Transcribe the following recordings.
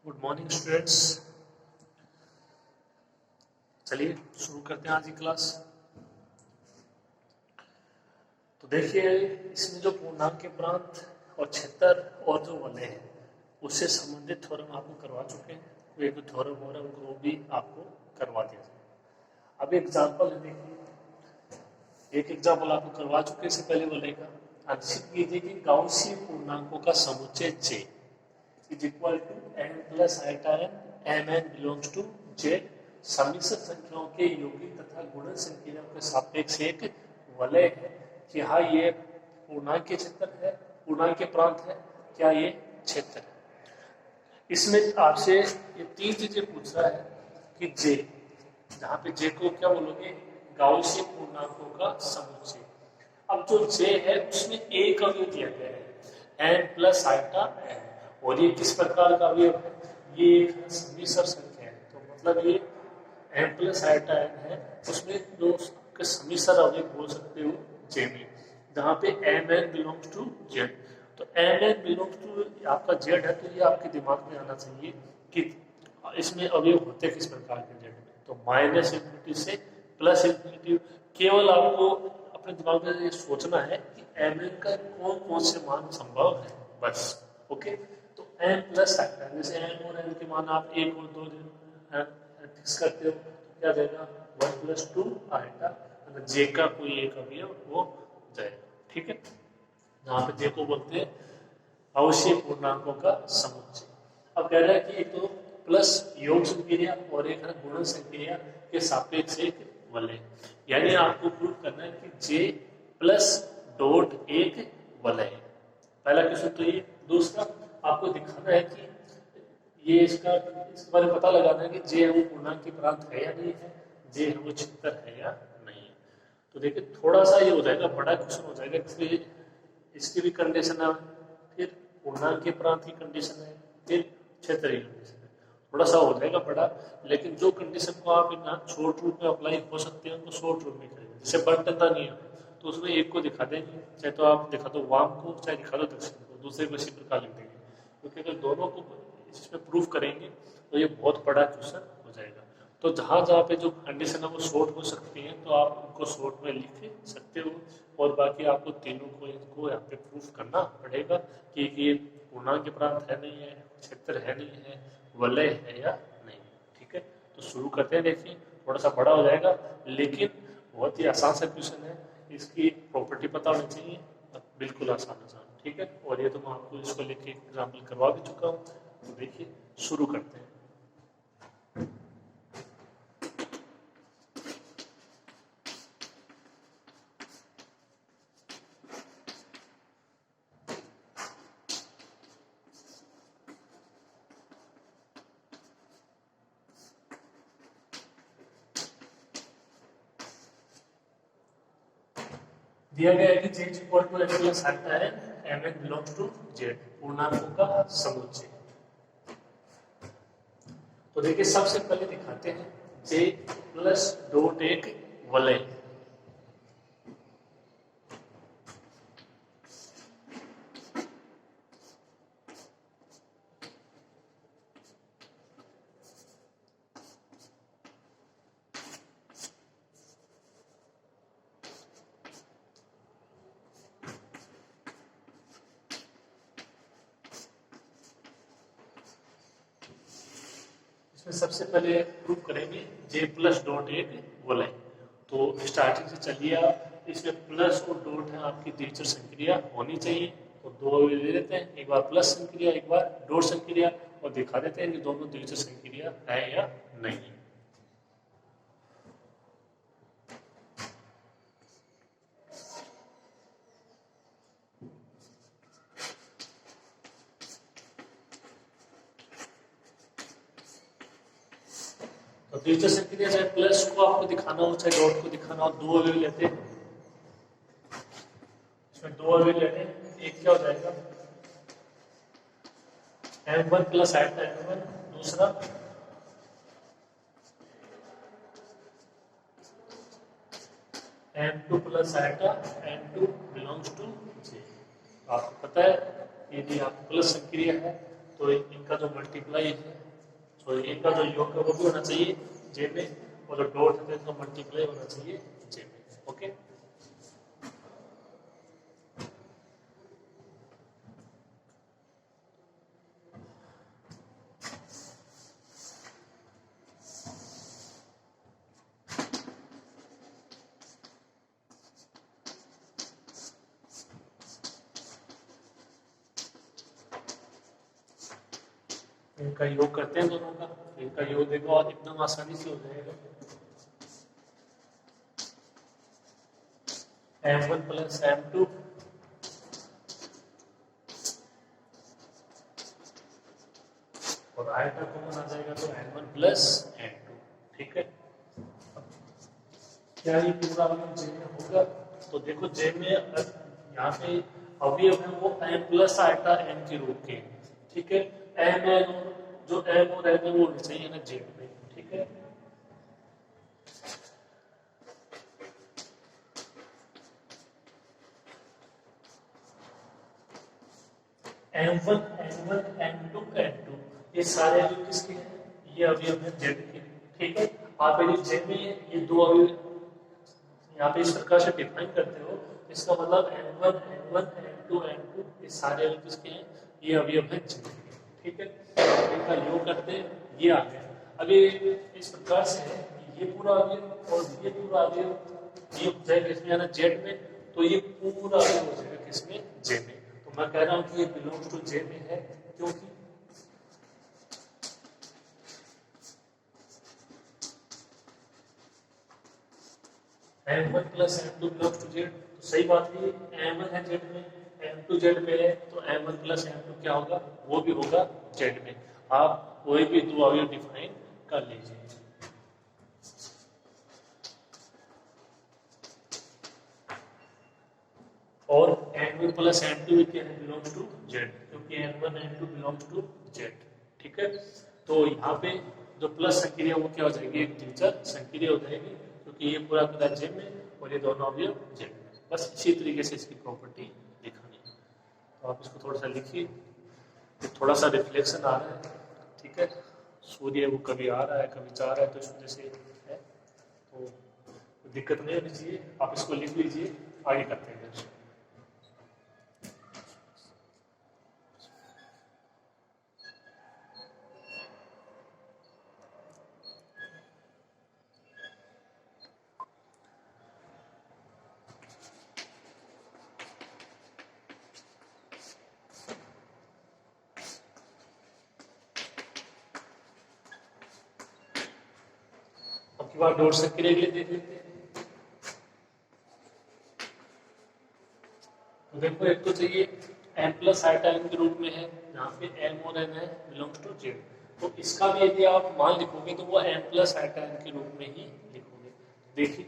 Good morning students. चलिए शुरू करते हैं आज की क्लास। तो देखिए, इसमें जो पूर्णांक के प्रांत और क्षेत्र और जो वलय है उससे संबंधित थ्योरम आपको करवा चुके हैं। तो एक थ्योरम हो रहा है वो भी आपको करवा दिया जाए। अब एग्जाम्पल है, देखिए एक एग्जाम्पल आपको करवा चुके हैं इससे पहले वलय का। निश्चित कीजिए कि गाउसीय पूर्णांकों का समुच्चय J is equal to n plus iota n, mn belongs to Z समिश्र संख्याओं के यौगिक तथा गुणन संख्याओं के सापेक्ष एक वलय है। कि हाँ, ये पूर्णांक के क्षेत्र है, पूर्णांक के प्रांत है, क्या ये क्षेत्र है। इसमें आपसे ये तीन चीजें पूछ रहा है कि J, जहाँ पे J को क्या बोलोगे, गाउसीय पूर्णांकों का समुच्चय। अब जो J है उसमें एक अवयव दिया गया है n प्लस आइटा n, और ये किस प्रकार का अवयव है, ये एक समिश्र संख्या है। तो मतलब ये n प्लस आइटा n है, उसमें दो समिश्र अवयव बोल सकते हो J में, जहाँ पे mn बिलोंग्स टू Z। तो mn बिलोंग्स टू आपका Z है, तो ये आपके दिमाग में आना चाहिए कि इसमें अवयव होते किस प्रकार के Z में। तो माइनस इंफिनिटी से प्लस इंफिनिटी, केवल आपको अपने दिमाग में ये सोचना है कि mn का कौन कौन से मान संभव है, बस। ओके, तो n प्लस आइटा, जैसे n और n के मान आप 1 और 2 फिक्स करते हो, तो क्या जाएगा 1 प्लस 2 आइटा, J का कोई एक अवयव वो जाएगा। ठीक है, यहाँ पे J को बोलते हैं अवश्य पूर्णांकों का समुच्चय। अब कह रहा है कि एक तो प्लस योग संक्रिया और एक है गुणन संक्रिया के सापेक्ष एक वलय, यानी आपको प्रूव करना है कि J प्लस डॉट एक वलय है। पहला क्वेश्चन तो ये। दूसरा, आपको दिखाना है कि ये इसके बारे में पता लगाना है कि J वो पूर्णांक के प्रांत है या नहीं है, J वो क्षेत्र है या नहीं है। तो देखिए, थोड़ा सा ये हो जाएगा, बड़ा क्वेश्चन हो जाएगा, इसलिए इसकी भी कंडीशन है, फिर पूर्णांक के प्रांत की कंडीशन है, फिर क्षेत्र की कंडीशन है। थोड़ा सा हो जाएगा बड़ा, लेकिन जो कंडीशन को आप ना शॉर्ट रूप में अप्लाई हो सकते हैं उनको शॉर्ट रूप में करेंगे। जैसे बंटता नहीं है तो उसमें एक को दिखा देंगे, चाहे तो आप दिखा दो वाम को, चाहे दिखा दो दक्षिण को, दूसरे को इसी प्रकार लिख देंगे। क्योंकि अगर दोनों को इसमें प्रूफ करेंगे तो ये बहुत बड़ा क्वेश्चन हो जाएगा। तो जहाँ जहाँ पे जो कंडीशन है वो शॉर्ट हो सकती हैं, तो आप उनको शॉर्ट में लिख सकते हो, और बाकी आपको तीनों को इनको यहाँ पे प्रूफ करना पड़ेगा कि ये पूर्णांक के प्रांत है नहीं है, क्षेत्र है नहीं है, वलय है या नहीं। ठीक है, तो शुरू करते हैं। देखिए, थोड़ा सा बड़ा हो जाएगा, लेकिन बहुत ही आसान सा क्वेश्चन है। इसकी प्रॉपर्टी पता होनी चाहिए, बिल्कुल आसान आसान। ठीक है, और ये तो मैं आपको इसको लेके एग्जाम्पल करवा भी चुका हूँ। तो देखिए, शुरू करते हैं। दिया गया है कि J equal to n plus iota है, mn बिलोंग्स टू Z, पूर्णांकों का समुच्चय। तो देखिए, सबसे पहले दिखाते हैं J प्लस डॉट एक वलय। सबसे पहले प्रूव करेंगे J प्लस डॉट एक वलय। तो स्टार्टिंग से चलिए, आप इसमें प्लस और डॉट है आपकी द्विचर संक्रिया होनी चाहिए। तो दो ले लेते हैं, एक बार प्लस संक्रिया, एक बार डॉट संक्रिया, और दिखा देते हैं कि दोनों द्विचर संक्रिया है या नहीं है। तो द्विचर संक्रिया चाहे प्लस को आपको दिखाना हो चाहे डॉट को दिखाना हो, दो अवयव लेते हैं। इसमें दो अवयव लेते हैं, एक क्या हो जाएगा m1 प्लस आइटा m1, दूसरा m2 plus iota m2 belongs to J। आपको पता है यदि आप प्लस संक्रिया है तो इनका जो मल्टीप्लाई है, सॉरी इनका जो योग है वो भी होना चाहिए जे में, और जो डॉट है तो मल्टीप्लाई होना चाहिए जे में। ओके, इनका योग करते हैं दोनों का, इनका योग देखो और एकदम आसानी से हो जाएगा। m1 प्लस m2 और आयता कॉमन आ जाएगा तो n1 प्लस n2। ठीक है, क्या ये पूरा अवयव जे में होगा? तो देखो जे में यहाँ पे अवयव है वो m प्लस आयता n के रूप के हैं। ठीक है, m है जो m और n है वो होने चाहिए ना जेड में। ठीक है, m1 n1 m2 n2 ये सारे अवयव किसके हैं? ये अवयव है जेड के। ठीक है, आप यदि जे में ये दो अवयव यहाँ पे इस प्रकार से डिफाइन करते हो, इसका मतलब n1 n1 n2 n2 ये सारे अवयव किसके हैं? ये अवयव है जेड के। ठीक है, इनका योग करते हैं, ये आ गया। अब ये इस प्रकार से है, ये पूरा अवयव और ये पूरा अवयव ये हो जाएगा इसमें है ना जेड में, तो ये पूरा अवयव हो जाएगा किसमें? जे में। तो मैं कह रहा हूँ कि ये बिलोंग्स टू जे में है, क्योंकि m1 plus m2 belongs to Z, तो सही बात है m1 है जेड में, m2 जेड में है, तो m1 प्लस m2 क्या होगा? वो भी होगा जेड में। आप कोई भी दो अवयव डिफाइन कर लीजिए। और n1 प्लस m2 क्या है? बिलोंग्स टू जेड, क्योंकि n1 n2 belongs to Z. ठीक है, तो यहाँ पे जो प्लस संक्रिया वो क्या हो जाएगी? एक दिलचस्प संक्रिया हो जाएगी, क्योंकि ये पूरा पूरा जे में और ये दोनों अवयव जेड में। बस इसी तरीके से इसकी प्रॉपर्टी दिखानी है। तो आप इसको थोड़ा सा लिखिए, थोड़ा सा रिफ्लेक्शन आ रहा है। ठीक है, सूर्य वो कभी आ रहा है कभी जा रहा है, तो इस वजह से है, तो दिक्कत नहीं होनी चाहिए। आप इसको लिख लीजिए, आगे करते हैं। अब बार डॉट संक्रिया के लिए देख लेते हैं। तो देखो एक तो चाहिए m प्लस आइटा n के रूप में है, यहाँ पे m और n है बिलोंग्स टू जेड, तो इसका भी यदि आप मान लिखोगे तो वो m प्लस आइटा n के रूप में ही लिखोगे। देखिए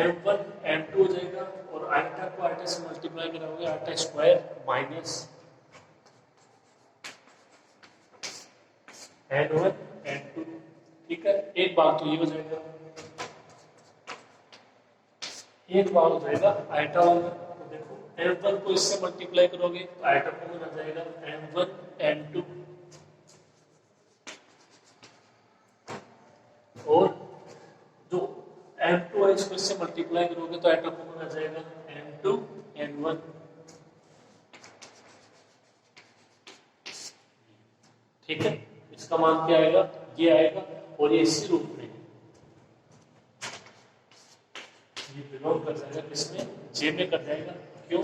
m1 m2 हो जाएगा और आइटा को आइटा से मल्टीप्लाई कराओगे, iota square minus n1 n2। ठीक है, एक बार तो ये हो जाएगा, एक बार हो जाएगा आइटा वाला। तो देखो m1 को इससे मल्टीप्लाई करोगे तो आइटा कॉमन आ जाएगा m1 n2, और जो m2 है इसको इससे मल्टीप्लाई करोगे तो आइटा कॉमन आ जाएगा m2 n1। ठीक है, इसका मान क्या आएगा? ये आएगा, और ये इसी रूप में ये बिलोंग कर जाएगा किसमें? जे में कर जाएगा। क्यों?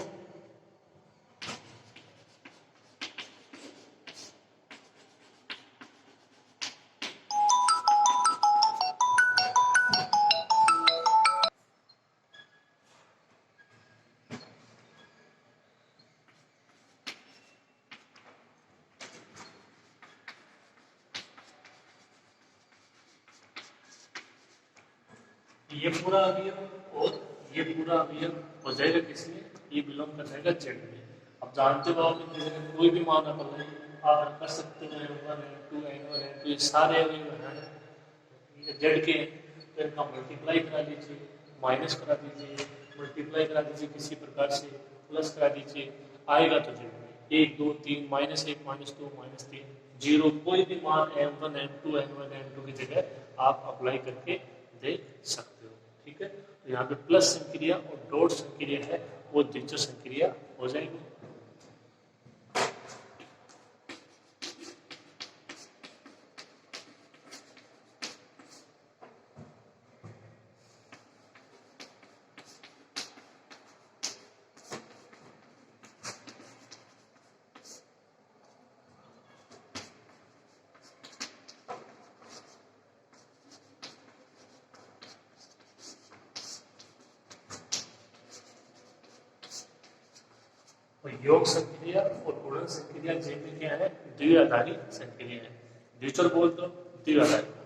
ये पूरा अवयव और ये पूरा अवयव हो जाएगा किसमें? ये बिलोंग कर जाएगा जेड में। अब जानते हो आप कोई भी मान अपन आप कर सकते हो, n1 n2 n1 n2 ये सारे अवयव हैं जेड के, तो इनका मल्टीप्लाई करा लीजिए, माइनस करा दीजिए, मल्टीप्लाई करा दीजिए किसी प्रकार से, प्लस करा दीजिए, आएगा तो जेड में। 1 2 3 -1 -2 -3 0 कोई भी मान m1 m2 n1 n2 की जगह आप अप्लाई करके देख सकते हो। ठीक है, तो यहाँ पे प्लस संक्रिया और डॉट संक्रिया है वो द्वितीय संक्रिया हो जाएगी। और योग संक्रिया और गुणन संक्रिया जे में क्या है, द्विआधारी संक्रिया है। द्विचर बोल दो द्विआधारी।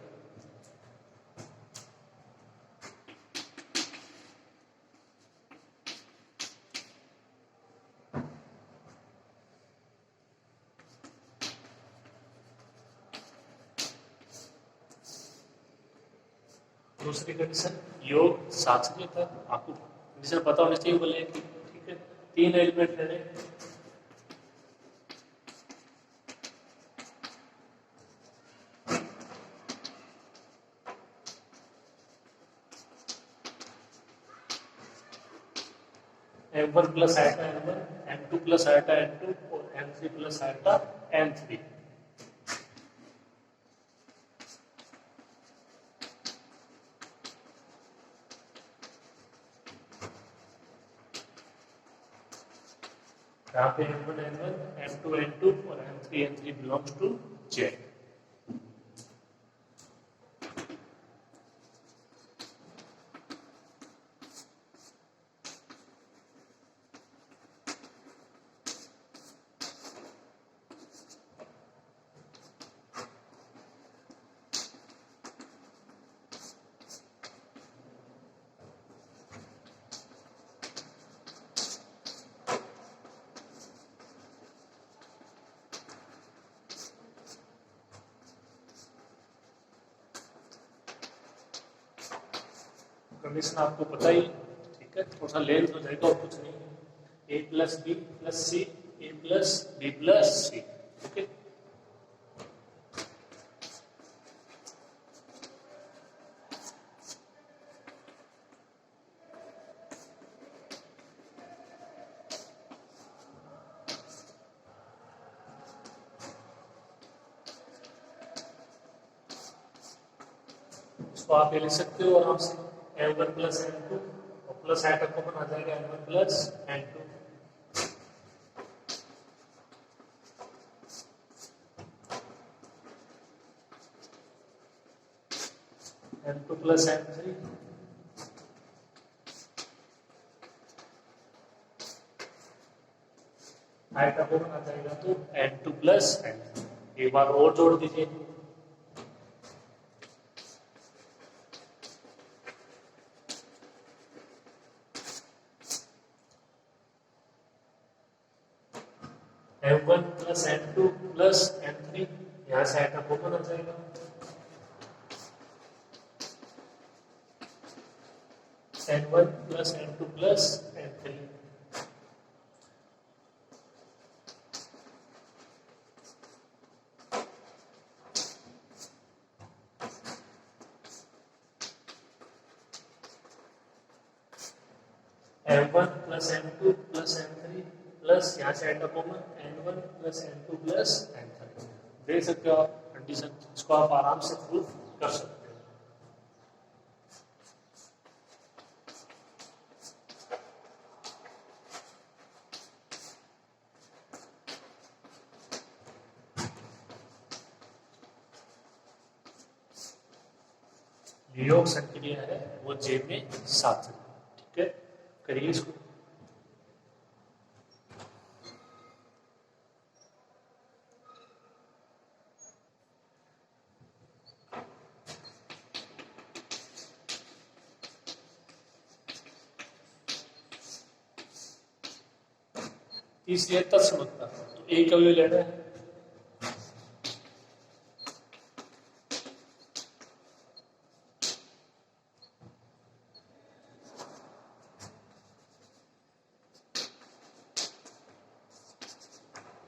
दूसरी कंडीशन योग साक्षी था, आपको कंडीशन पता होना चाहिए बोले कि ठीक है 3 एलिमेंट लेने, m1 plus eta m1, m2 plus eta m2 और m3 प्लस आयटा m3। यहाँ पे m1 n1, m2 n2 और m3 n3 belongs to Z। Condition आपको पता ही, ठीक है, थोड़ा सा लेंथ हो जाएगा और कुछ नहीं। a plus B plus C, A plus B plus C. Okay, इसको आप ये लिख सकते हो आराम से m1 प्लस m2 और प्लस आयटा कॉमन आ जाएगा m1 plus m2। m2 plus m3 iota common आ जाएगा तो m2 प्लस m3। एक बार और जोड़ दीजिए, m1 plus m2 plus m3, यहाँ से आयटा कॉमन आ जाएगा n1 plus m2 plus m3। m1 plus m2 plus m3 plus यहाँ से eta common n1 plus m2 plus m3। देख सकते हो आप कंडीशन, इसको आप आराम से प्रूफ कर सकते हो। योग संक्रिया है वो जे में 7। ठीक है, करिए इसको। तीसरी है तत्समता, तो एक अवयव लेना है,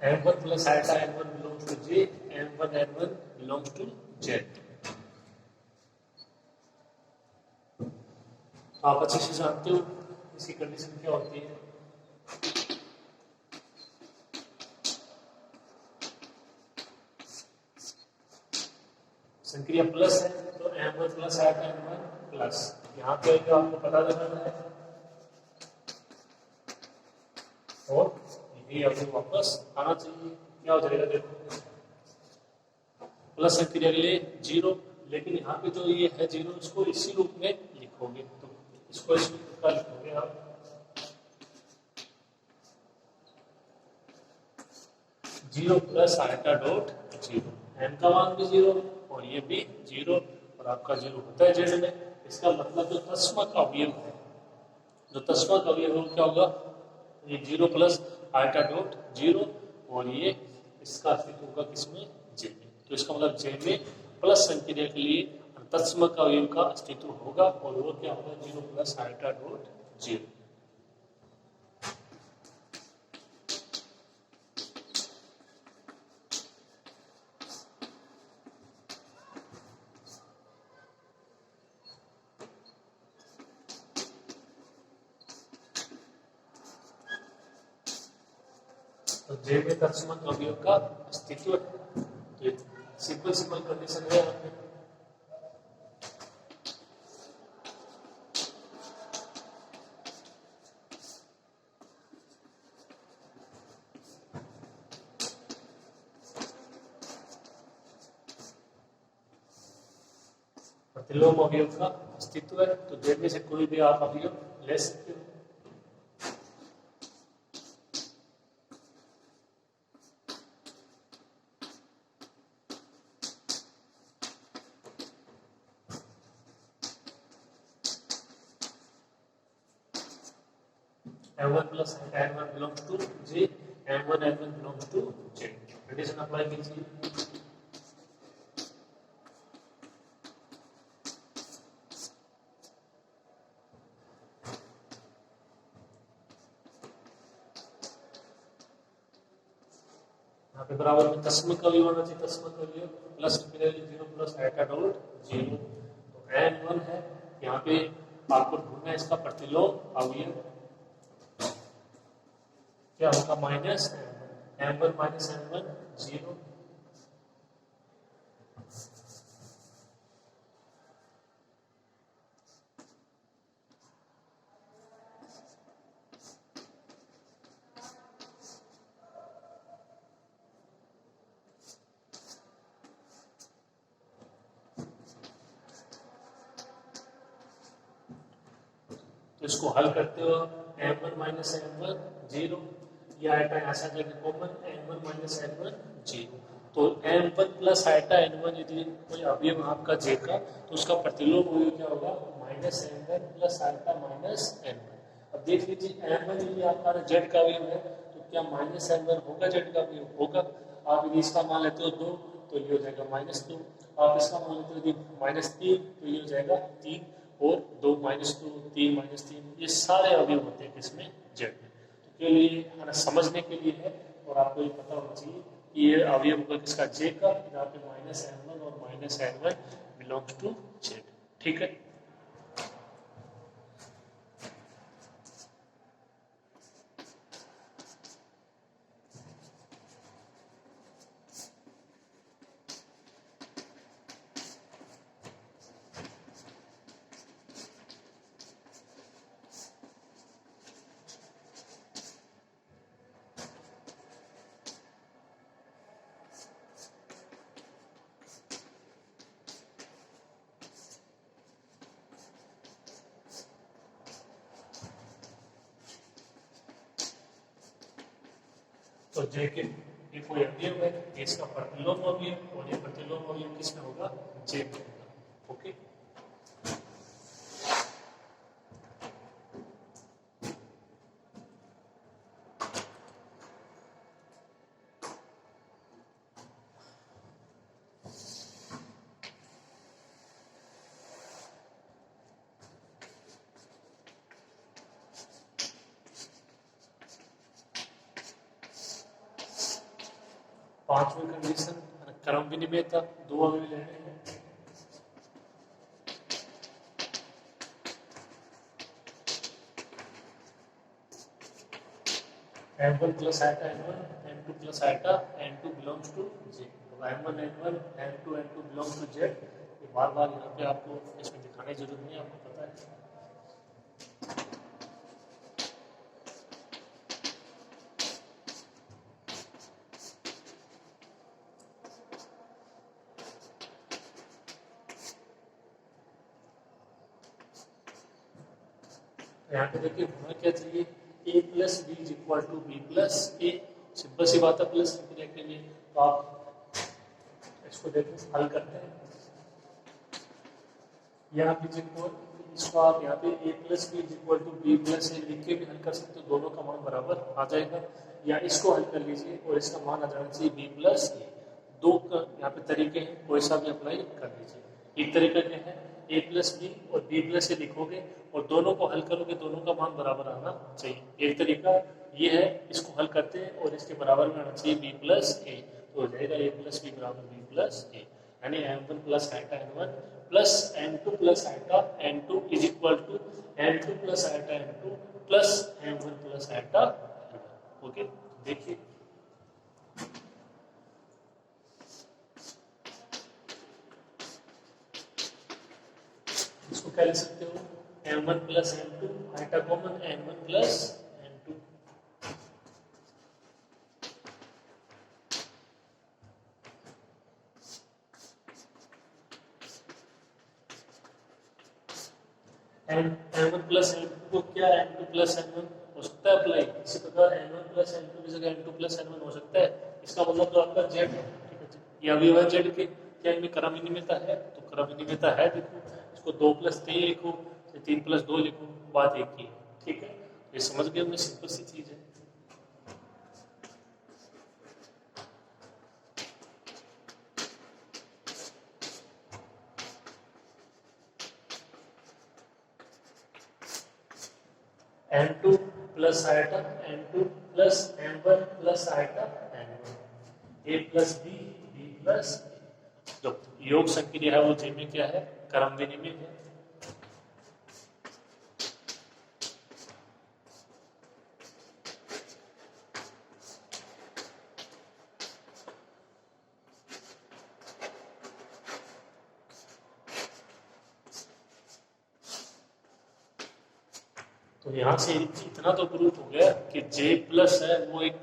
m1 plus iota n1 belongs to J, m1 n1 belongs to Z। तो आप अच्छे से जानते हो इसकी कंडीशन क्या होती है। संक्रिया प्लस है तो m1 plus iota n1 plus, यहाँ पे आपको पता लगाना है और ये अभी वापस आना चाहिए। क्या हो जाएगा देखो, प्लस संक्रिया के लिए 0, लेकिन यहाँ पे जो ये है 0 इसको इसी रूप में लिखोगे, तो इसको इस रूप का लिखोगे आप 0 प्लस आइटा डॉट 0, m का मान भी 0 और ये भी 0 और आपका 0 होता है जेड में। इसका मतलब जो तस्मक अवयव है, जो तस्मक अवयव क्या होगा, ये 0 प्लस आइटा डॉट 0 और ये इसका अस्तित्व होगा किसमें, जे में। तो इसका मतलब जे में प्लस संक्रिया के लिए तत्समक अवयव का अस्तित्व होगा और वो क्या होगा 0 प्लस आइटा डॉट 0। तो जे में तत्समक अवयव का अस्तित्व है, तो सिंपल कंडीशन है यहाँ पे। प्रतिलोम अवयव का अस्तित्व है, तो जे में से कोई भी आप अवयव ले सकते हो। m1 plus n1 belongs to J, m1 n1 belongs to Z। Condition apply कीजिए। यहाँ पे बराबर में तस्मक अवयव होना चाहिए, तस्मक अवयव प्लस 0 प्लस आइटा डॉट 0, तो n1 है, यहाँ पे आपको ढूंढना है इसका प्रतिलोम अवयव क्या होगा, माइनस m1 माइनस n1 0। तो इसको हल करते हो m1 माइनस n1 0, ये आइटा यहाँ से जाएगा कॉमन n1 माइनस n1 0, तो m1 प्लस आइटा n1 यदि कोई अवयव आपका j का, तो उसका प्रतिलोम अवयव क्या होगा, minus n1 plus iota minus n1। अब देख लीजिए m1 यदि आपका z का अवयव है तो क्या माइनस n1 होगा z का अवयव होगा। आप यदि इसका मान लेते हो 2 तो ये हो जाएगा -2, आप इसका मान लेते हो यदि -3 तो ये हो जाएगा 3, और 2 -2 3 -3, ये सारे अवयव होते हैं किसमें, जेड में। तो के लिए हमारा समझने के लिए है, और आपको ये पता होना चाहिए कि ये अवयव होगा किसका, जे का, जहाँ पे -n1 और -n1 बिलोंग्स टू जेड। ठीक है। तो जे के ये कोई अवयव है, इसका प्रतिलोम अवयव, और ये प्रतिलोम अवयव किसमें होगा, जे में होगा। ओके। पांचवी कंडीशन क्रम विनिमेयता, दो अवयव लेने हैं। m1 plus iota n1, m2 plus iota n2 belongs to z। तो m1 n1 m2 n2 belongs to z। ये बार बार यहाँ पे आपको इसमें दिखाने की जरूरत नहीं है, आपको पता है। यहाँ पे देखिए होना क्या चाहिए, a plus B is equal to B plus A. Simple सी बात है प्लस लिखने के लिए। तो आप इसको देखो हल करते हैं, यहाँ पे इसको आप यहाँ पे a plus B is equal to B plus A लिख के भी हल कर सकते हो, दोनों का मान बराबर आ जाएगा। या इसको हल कर लीजिए और इसका मान आ जाना चाहिए बी प्लस ए। दो यहाँ पे तरीके हैं, कोई सा भी अप्लाई कर लीजिए। एक तरीका क्या है, a प्लस बी और b प्लस ए लिखोगे और दोनों को हल करोगे, दोनों का मान बराबर आना चाहिए। एक तरीका ये है, इसको हल करते हैं और इसके बराबर में आना चाहिए b प्लस ए। तो हो जाएगा a प्लस बी बराबर b प्लस ए, यानी m1 plus iota n1 plus m2 plus iota n2 is equal to m2 plus iota n2 plus m1 plus iota n1। Okay, देखिए इसको क्या लिख सकते हो, m1 plus m2 iota common m1 plus m2। m1 plus m2 को क्या m2 plus m1 हो सकता है अप्लाई। इसी प्रकार m1 प्लस m2 की जगह m2 प्लस m1 हो सकता है। इसका मतलब तो आपका z है, ठीक है। ये अवयव है z के, क्या इनमें क्रम विनिमेयता है, तो क्रम विनिमेयता है। देखो इसको 2 प्लस 3 लिखो, 3 प्लस 2 लिखो, बात एक ही है, ठीक है। ये समझ गए हमने, सिंपल सी चीज है। m2 plus iota m2 plus m1 plus iota m1, a plus b b plus A. जो योग संक्रिया है वो जे में क्या है, क्रम विनिमय है। तो यहाँ से इतना तो प्रूफ हो गया कि J प्लस है वो एक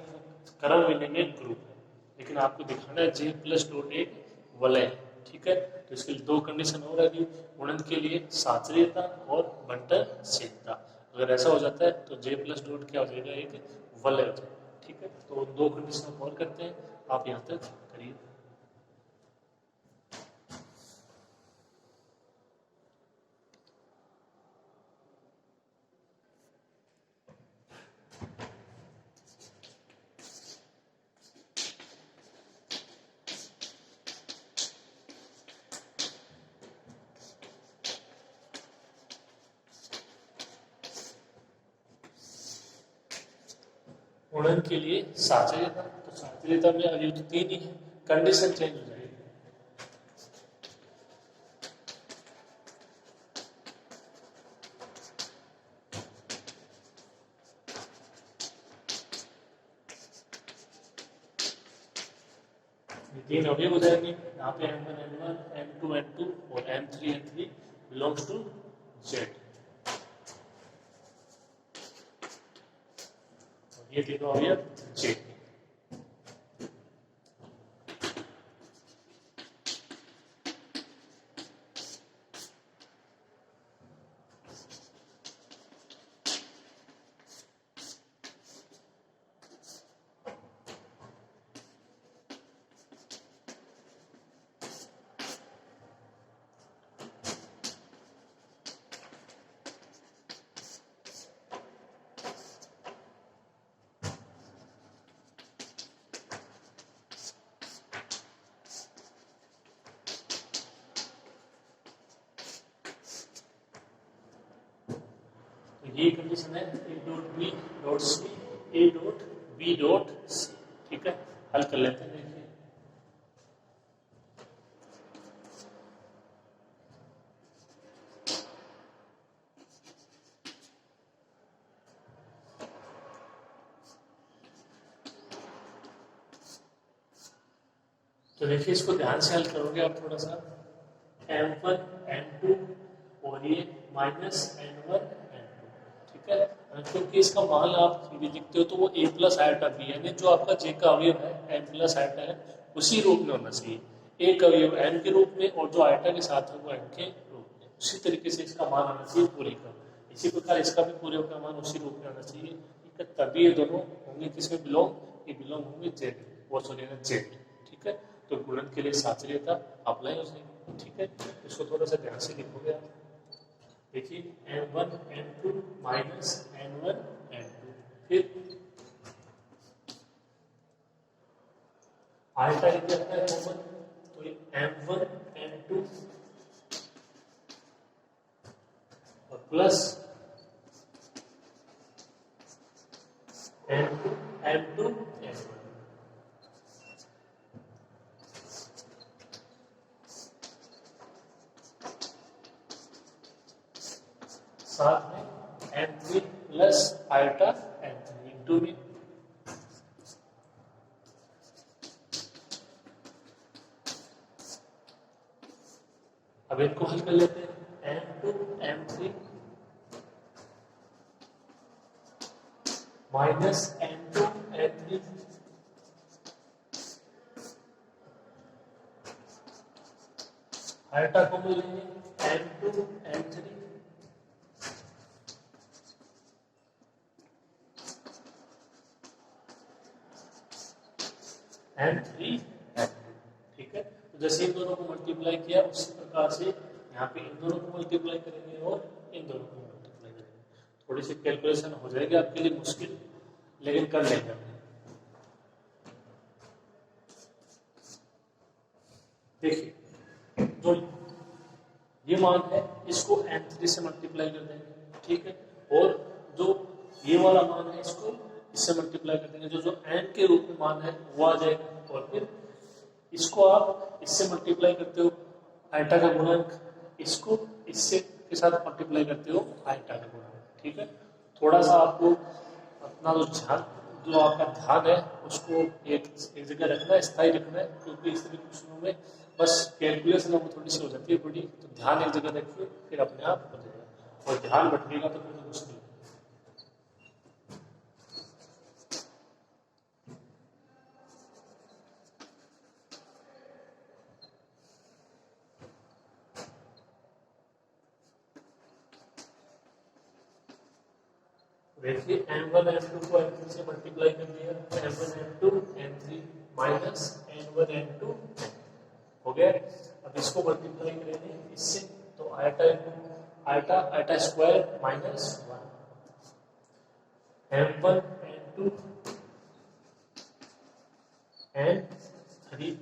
क्रम विनिमय ग्रुप है, लेकिन आपको दिखाना है J प्लस डॉट एक वलय है, ठीक है। तो इसके लिए दो कंडीशन हो रही, गुणन के लिए साचरीयता और बंटनशीलता। अगर ऐसा हो जाता है तो J प्लस डॉट क्या हो जाएगा, एक वलय हो जाएगा, ठीक है। तो दो कंडीशन और करते हैं, आप यहाँ तक करिए। गुणन के लिए साचरीयता, तो साचरीयता में अवयव तो 3 ही है, कंडीशन चेंज हो जाएगी। तीन अवयव हो जाएंगे, यहाँ पे m1 n1 m2 n2 और m3 n3 belongs to z। ये तीनों अवयव z। ये कंडीशन है A dot B dot C, A dot B dot C, ठीक है। हल कर लेते हैं, देखिए तो देखिए इसको ध्यान से हल करोगे आप थोड़ा सा, m1 m2 और ये माइनस n1 n2, ठीक है। क्योंकि इसका मान आप सीधे लिखते हो तो वो a प्लस आयोटा b, यानी जो आपका j का अवयव है m प्लस आयोटा है उसी रूप में होना चाहिए, a का अवयव n के रूप में और जो आयोटा के साथ है वो m के रूप में, उसी तरीके से इसका मान आना चाहिए पूरे का। इसी प्रकार इसका भी पूरे का मान उसी रूप में आना चाहिए, तभी ये दोनों होंगे किसमें बिलोंग, ये बिलोंग होंगे जेड, वो सोचेगा जेड, ठीक है। तो गुणन के लिए साचर्यता अप्लाई हो जाएगी, ठीक है। इसको थोड़ा सा ध्यान से लिखोगे आप। देखिए m1 m2 minus n1 n2, फिर आयटा क्या है कॉमन, तो ये m1 m2 और प्लस m2 m2 m1, साथ में m3 plus iota m3 into में अब इनको हल कर लेते हैं, m2 m3 minus m2 m3 iota को मिलेंगे m2 m3 m3 m2, ठीक है। तो जैसे इन दोनों को मल्टीप्लाई किया उसी प्रकार से यहाँ पे इन दोनों को मल्टीप्लाई करेंगे और इन दोनों को मल्टीप्लाई करेंगे। थोड़ी सी कैलकुलेशन हो जाएगी आपके लिए मुश्किल, लेकिन कर लेंगे। देखिए जो ये मान है इसको m3 से मल्टीप्लाई कर देंगे, ठीक है। और जो ये वाला मान है इसको इससे मल्टीप्लाई कर देंगे, जो n के रूप में मान है वो आ जाएगा, और फिर इसको आप इससे मल्टीप्लाई करते हो आयटा का गुणक, इसको इससे के साथ मल्टीप्लाई करते हो आयटा का गुणक, ठीक है। थोड़ा सा आपको अपना जो आपका ध्यान है उसको एक जगह रखना है, स्थायी रखना है, क्योंकि इस तरह के क्वेश्चनों में बस कैलकुलेशन वो थोड़ी सी हो जाती है बड़ी, तो ध्यान एक जगह रखिए फिर अपने आप हो जाएगा, और ध्यान भटकेगा तो फिर मुश्किल। देखिए m1 m2 को m3 से मल्टीप्लाई कर दिया, m1 m2 m3 minus n1 n2 हो गया। अब इसको मल्टीप्लाई करेंगे इससे, तो eta eta eta square minus 1 m1 m2 n3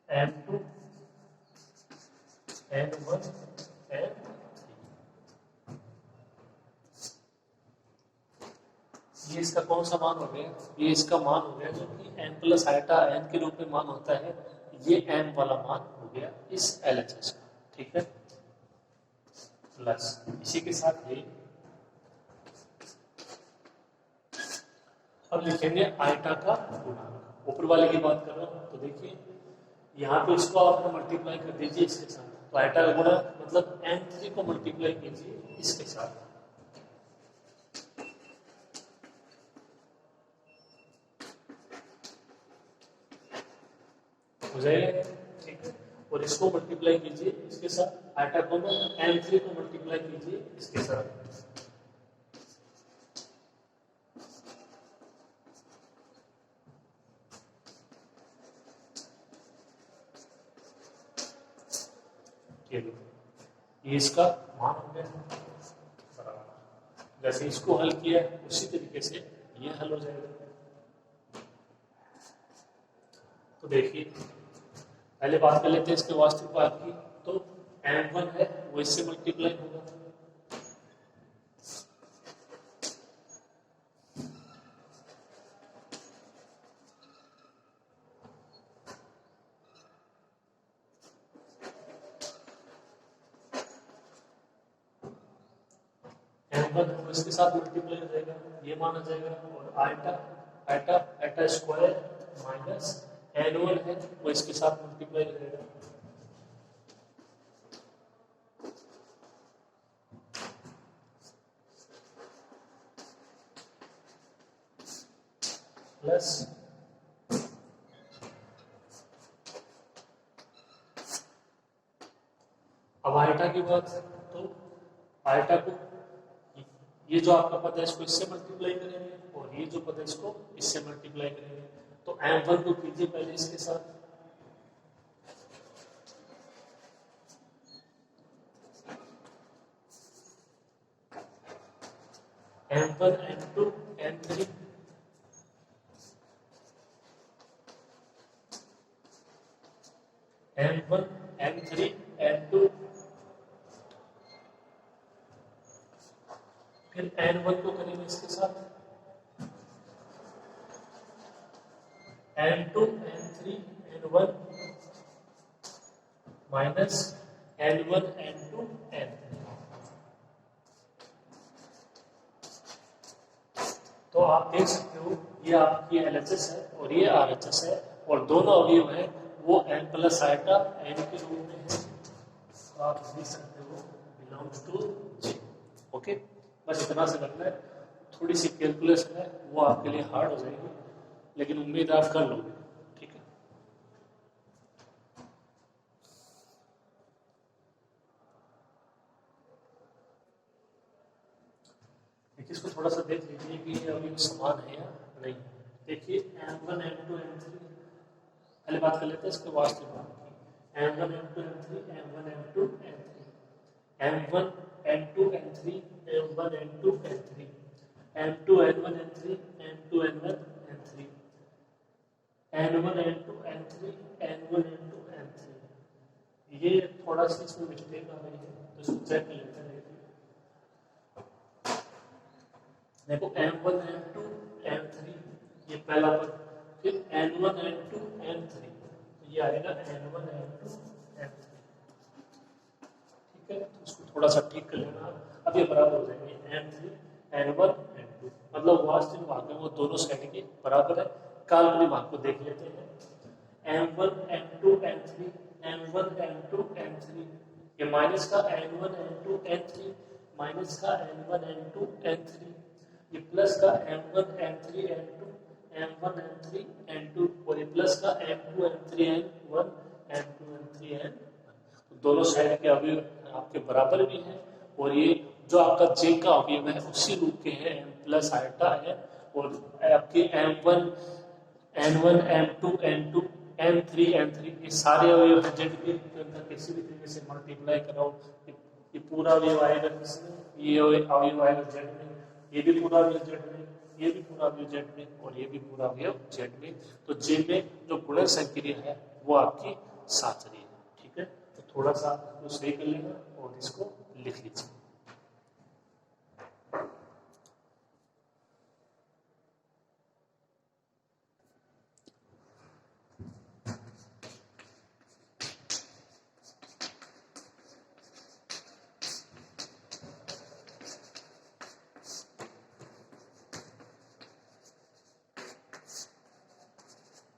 m2 n1 n3, ये इसका कौन सा मान हो गया, ये इसका मान हो गया जो कि m प्लस आयटा n के रूप में मान होता है, ये m वाला मान हो गया इस LHS का, ठीक है। प्लस इसी के साथ ये अब लिखेंगे आयटा का गुणांक, ऊपर वाले की बात कर रहा हूं, तो देखिए यहाँ पे इसको आप मल्टीप्लाई कर दीजिए इसके साथ, तो आयटा का गुणांक मतलब m3 को मल्टीप्लाई कीजिए इसके साथ, हो जाएगा, ठीक है। और इसको मल्टीप्लाई कीजिए इसके साथ, आयटा को m3 को मल्टीप्लाई कीजिए इसके साथ, ये इसका मान हो गया बराबर। जैसे इसको हल किया उसी तरीके से ये हल हो जाएगा। तो देखिए पहले बात कर लेते हैं इसके वास्तविक भाग की, तो m1 है वो इससे मल्टीप्लाई होगा, m1 वो इसके साथ मल्टीप्लाई हो जाएगा, ये माना जाएगा, और iota iota iota square minus n1 है वो इसके साथ मल्टीप्लाई करेगा प्लस अब आइटा की बात है तो आइटा को ये जो आपका पद है इसको इससे मल्टीप्लाई करेंगे और ये जो पद है इसको इससे मल्टीप्लाई करेंगे तो m1 को कीजिए पहले इसके साथ m1 m2 m3 m1 m3 m2 फिर n1 को करेंगे इसके साथ n2 n3 n1 minus n1 n2 n3 तो आप देख सकते हो ये आपकी LHS है और ये RHS है और दोनों अवयव है वो n प्लस आइटा n के रूप में है तो आप लिख सकते हो बिलोंग्स टू J ओके बस इतना से करना है थोड़ी सी कैलकुलेशन है वो आपके लिए हार्ड हो जाएगी लेकिन उम्मीद आप कर लोगे ठीक है देखिए इसको थोड़ा सा देख लीजिए कि ये अभी समान है या नहीं देखिए m1 m2 m3 पहले बात कर लेते हैं इसके वास्तविक मान की m1 m2 m3 m1 m2 m3 m1 n2 n3 m1 n2 n3 m2 n1 n3 m2 n1 n3 n1 n2 n3 n1 n2 n3 ये थोड़ा सा इसमें मिस्टेक आ रही है तो इसको चेक कर लेते हैं देखो m1 m2 m3 ये पहला पद फिर n1 n2 n3 तो ये आएगा n1 n2 n3 ठीक है तो इसको थोड़ा सा ठीक कर लेना अब ये बराबर हो जाएंगे n3 n1 n2 मतलब वास्तविक भाग में वो दोनों साइड के बराबर है काल्पनिक भाग को देख लेते हैं m1 m2 m3 m1 m2 m3 ये माइनस का n1 n2 n3 माइनस का n1 n2 n3 ये प्लस का m1 m3 n2 m1 m3 n2 और ये प्लस का m2 m3 n1 m2 m3 n1 तो दोनों साइड के अवयव आपके बराबर भी हैं और ये जो आपका j का अवयव है उसी रूप के हैं m प्लस आइटा है और आपके m1 n1 m2 n2 m3 n3 ये सारे अवयव हैं z के अंदर किसी भी तरीके से मल्टीप्लाई कराओ ये पूरा अवयव आएगा किसमें ये अवयव आएगा z में ये भी पूरा अवयव z में ये भी पूरा अवयव z में और ये भी पूरा अवयव z में तो j में जो गुणन संक्रिया है वो आपकी 7 रही है ठीक है तो थोड़ा सा आपको सही कर लेना और इसको लिख लीजिए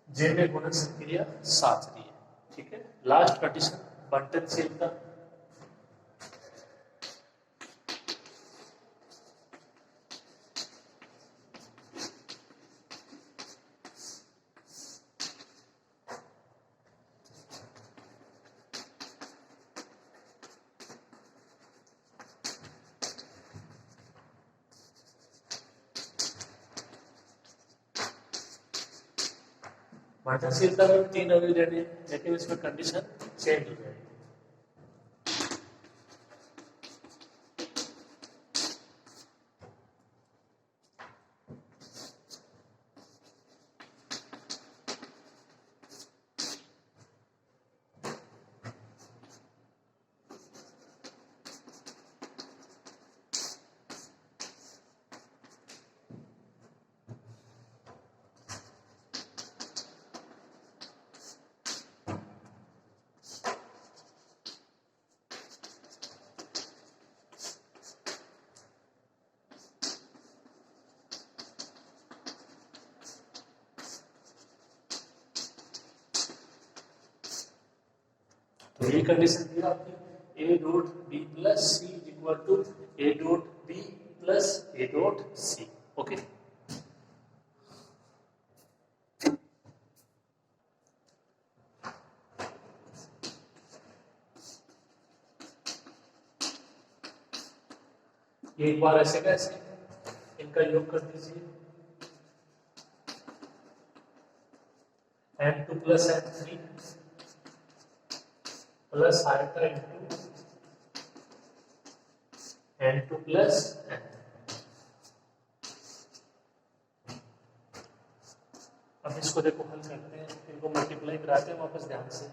जे में गुणन संक्रिया 7 रही है ठीक है लास्ट कंडीशन बंटनशीलता बंटनशीलता में 3 अवयव देने लेकिन इसमें कंडीशन चेंज हो जाएगी ये कंडीशन दी आपकी A dot B plus C is equal to A dot B plus A dot C. Okay, एक बार ऐसे कैसे इनका योग कर दीजिए m2 plus m3 plus iota into n2 plus n3। अब इसको देखो हल करते हैं, इनको मल्टीप्लाई कराते हैं वापस ध्यान से।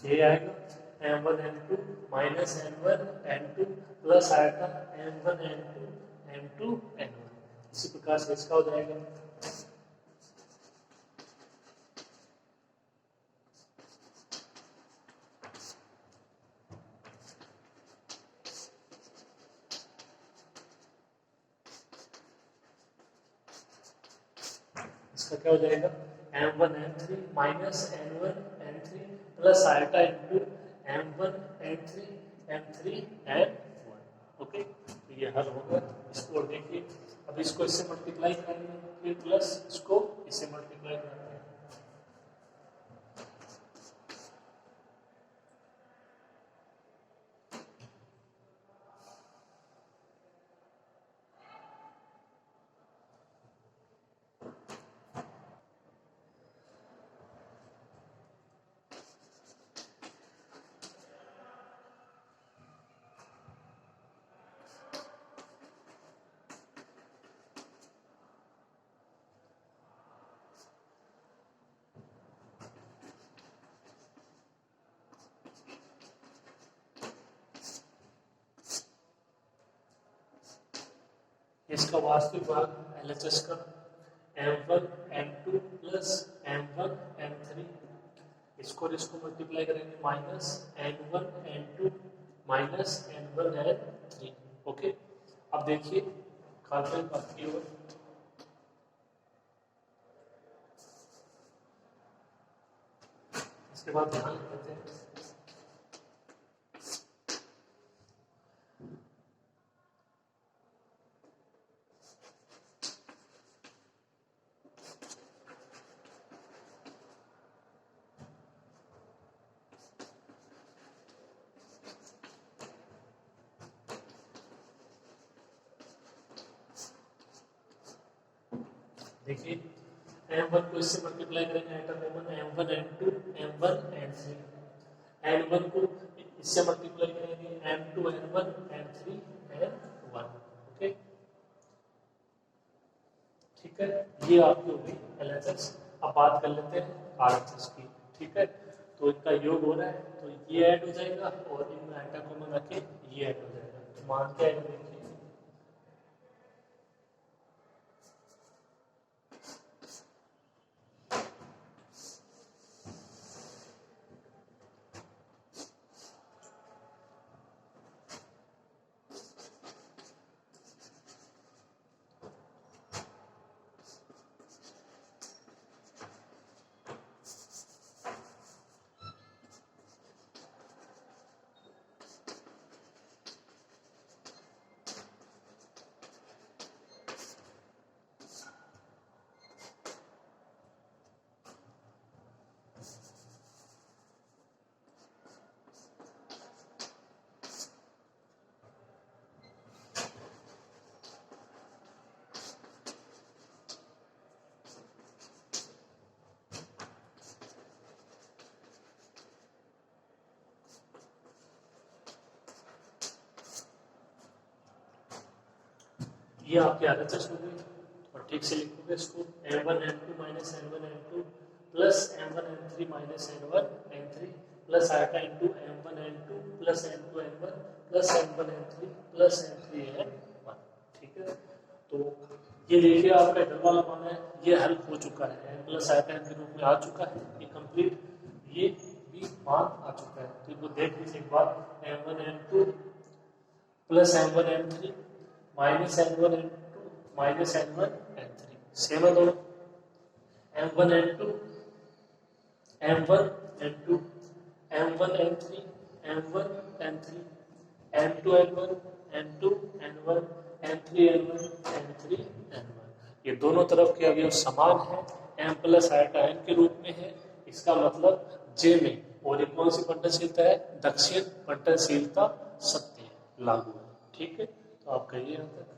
ये आएगा m1 m2 minus n1 n2 plus आएगा m1 n2 m2 n1। इसी प्रकार से इसका हो जाएगा इसका क्या हो जाएगा m1 m3 minus n1 n3 plus iota into m1 n3 m3 n1। Okay, तो ये हल होगा। इसको और देखिए, अब इसको इससे मल्टीप्लाई करेंगे, फिर प्लस इसको इससे मल्टीप्लाई करेंगे। इसका वास्तविक भाग LHS का m1 m2 plus m1 m3, इसको और इसको मल्टीप्लाई करेंगे minus n1 n2 minus n1 n3। Okay, अब देखिए काल्पनिक भाग की ओर। इसके बाद ध्यान देते हैं देखिए m1 को इससे मल्टीप्लाई करेंगे item m1 m2 m1 n3, n1 को इससे मल्टीप्लाई करेंगे m2 n1 n3 n1। Okay, ठीक है, ये आपकी होगी LHS। अब बात कर लेते हैं RHS की। ठीक है, तो इनका योग हो रहा है, तो ये ऐड हो जाएगा और इनमें आइटम को में रखे ये ऐड हो जाएगा। तो मान क्या है देखिए, ये आपकी RHS हो गई। और ठीक से लिखोगे इसको m1 m2 minus n1 n2 plus m1 n3 minus n1 n3 plus iota into m1 n2 plus n2 n1 plus m1 n3 plus n3 n1। ठीक है, तो ये देखिए आपका इधर वाला मान है, ये हल हो चुका है, n प्लस आयतन के रूप में आ चुका है, ये कंप्लीट, ये भी मान आ चुका है। तो इनको देख लीजिए एक बार, m1 m2 plus m1 m3 minus m1 m2 minus m1 m3 same है दोनों, m1 m2 m1 m2 m1 m3 m1 m3 m2 n1 m2 n1 m3 n1 m3 n1, ये दोनों तरफ के अवयव समान है, m प्लस आयटा n के रूप में है, इसका मतलब J में और एक कौन सी बंटनशीलता है, दक्षिण बंटनशीलता सत्य है, लागू है। ठीक है, तो आप कहिए यहाँ तक।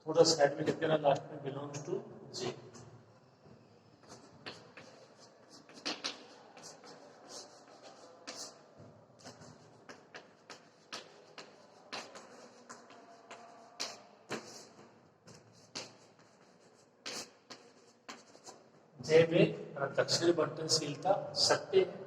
थोड़ा साइड में लिख देना लास्ट में, बिलोंग्स टू J। J में दक्षिण बंटनशीलता सत्य है।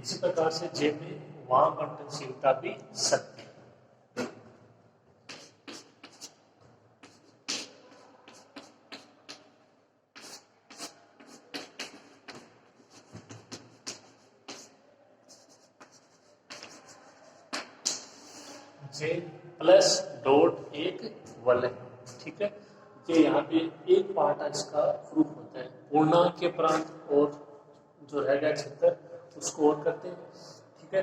इसी प्रकार से J में वाम बंटनशीलता भी सत्य है। J प्लस डॉट एक वलय, ठीक है, ये यहाँ पे एक पार्ट इसका प्रूफ होता है, पूर्णांक के प्रांत और जो रहेगा क्षेत्र उसको और करते हैं। ठीक है,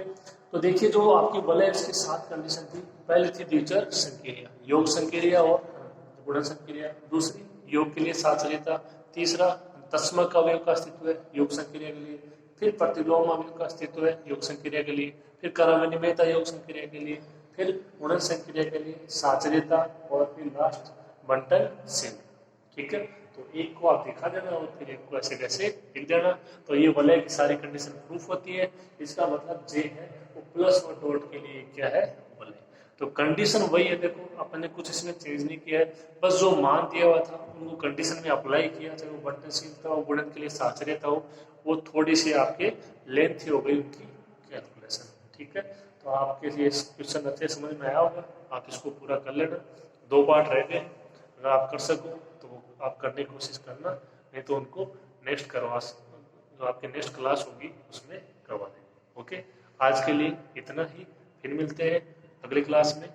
तो देखिए जो आपकी वलय इसके साथ कंडीशन थी, पहले थी द्विचर संक्रिया, योग संक्रिया और गुणन संक्रिया, दूसरी योग के लिए साचर्यता, तीसरा तस्मक अवयव का अस्तित्व है योग संक्रिया के लिए, फिर प्रतिलोम अवयव का अस्तित्व है योग संक्रिया के लिए, फिर क्रमनिमेयता योग संक्रिया के लिए, फिर गुणन संक्रिया के लिए साचर्यता, और फिर लास्ट बंटनशील। ठीक है, तो एक को आप दिखा देना और फिर एक को ऐसे कैसे लिख देना, तो ये वलय की सारी कंडीशन प्रूफ होती है। इसका मतलब J है वो प्लस और डॉट के लिए क्या है, वलय। तो कंडीशन वही है, देखो अपन ने कुछ इसमें चेंज नहीं किया है, बस जो मान दिया हुआ था उनको कंडीशन में अप्लाई किया, चाहे वो बंटनशीलता हो, गुणन के लिए साचर्यता हो, वो थोड़ी सी आपके लेंथी हो गई उनकी कैलकुलेशन। ठीक है, तो आपके लिए क्वेश्चन अच्छे समझ में आया होगा, आप इसको पूरा कर लेना, 2 पार्ट रह गए, अगर आप कर सको तो आप करने की कोशिश करना, नहीं तो उनको नेक्स्ट करवा, जो आपकी नेक्स्ट क्लास होगी उसमें करवा देंगे। ओके, आज के लिए इतना ही, फिर मिलते हैं अगली क्लास में।